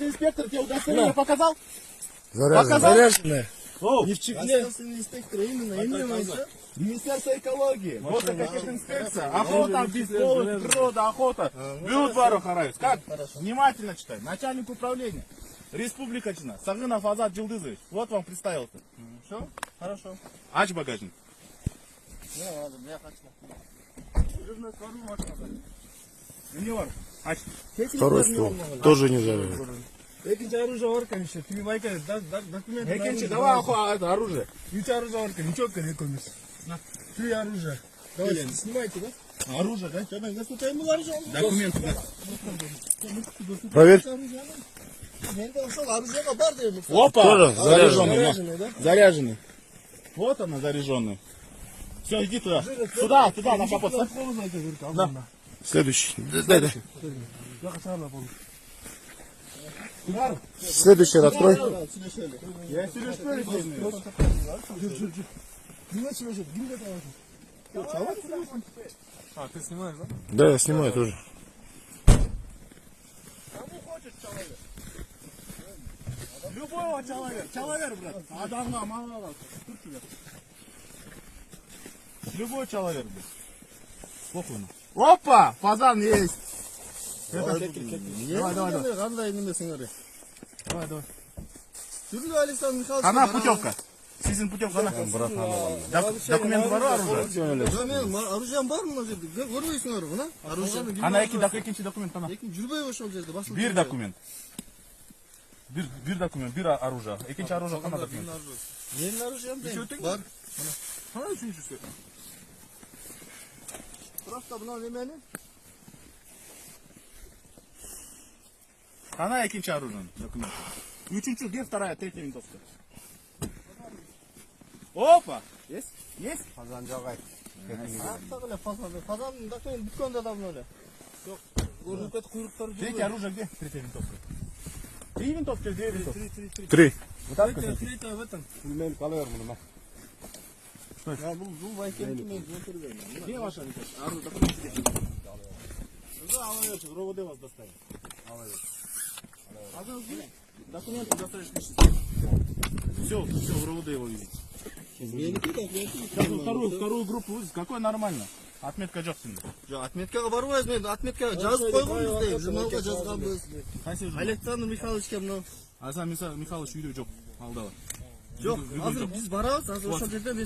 инспектор тебе удостоверение показал? Заряженная. Не в чехле. Инспектор именно Министерство экологии. Вот как инспекция. Охота, бесполая, природа, охота. Бьют бару харайс. Как? Внимательно читай. Начальник управления. Республика Чина. Сагынов Азат Джилдызович. Вот вам представился. Все? Хорошо. Ач багажник. Не надо, я хочу. Не вар. Ач. Второй ствол. Тоже не заряжен. Экинчи оружие бар, конечно. Ты байка, документы. Экинчи, давай это оружие. Экинчи оружие бар, ничего не комис. Ты оружие. Давай, снимайте, да? Оружие, да? Документы, да? Проверь. Оружие бар, да? Опа! Тоже Заряженный, да? Заряженный. Вот она, заряженный. Все, иди туда. Туда, на капот. Да. Следующий. Дай. Следующий открой. Я Сережка. А, ты снимаешь, да? Да, я снимаю тоже. Любого человека, брат. Адамга, малого. Любой человек, брат. Спокойно. Опа! Фазан есть. Давай. Қандай немесіңдер? Давай. Жүрді Александр Михайлович. Она путевка. Сизин путевка, она. Документы бар оружие? Оружием бар мына жерде? Көрмейсіңдер мына? Оружие. Ана екінші документ ана. Жүрбей ошол жерде. Bir документ. Bir документ, bir оружие. Екінші оружие қана документ. Менің оружием дейм. Бар. Қана үшіншісі. Просто мына немені? Она екінші оружие документ. Üçüncü, где вторая, третья винтовка? Опа! Есть? Есть? Фазан жагай. Фазан документ бүткөн да мына эле. Жоқ, көрүнүп кетти куйруктары. Третье оружие где? Третья винтовка. Три винтовки, две винтовки. Три. Третья в этом. Мен қалай ормын? Я бул байкемди мен жөнтөргөм. Где ваша винтовка? Оружие, документы. Да, Алавечек, РОВД вас доставит. Документы доставишь лично. Все, в РОВД его видите. Вторую группу вызов. Какой нормально? Отметка жоқ сенде. Жоқ, отметкаға барбайбыз, мен отметкаға жазып койгонбуз дейм, журналга жазганбыз. Қайсы журнал? Александр Михайловичке мынау. Асан Михайлович үйде жоқ. Алдала. Жоқ, азыр биз барабыз, азыр ошол жерден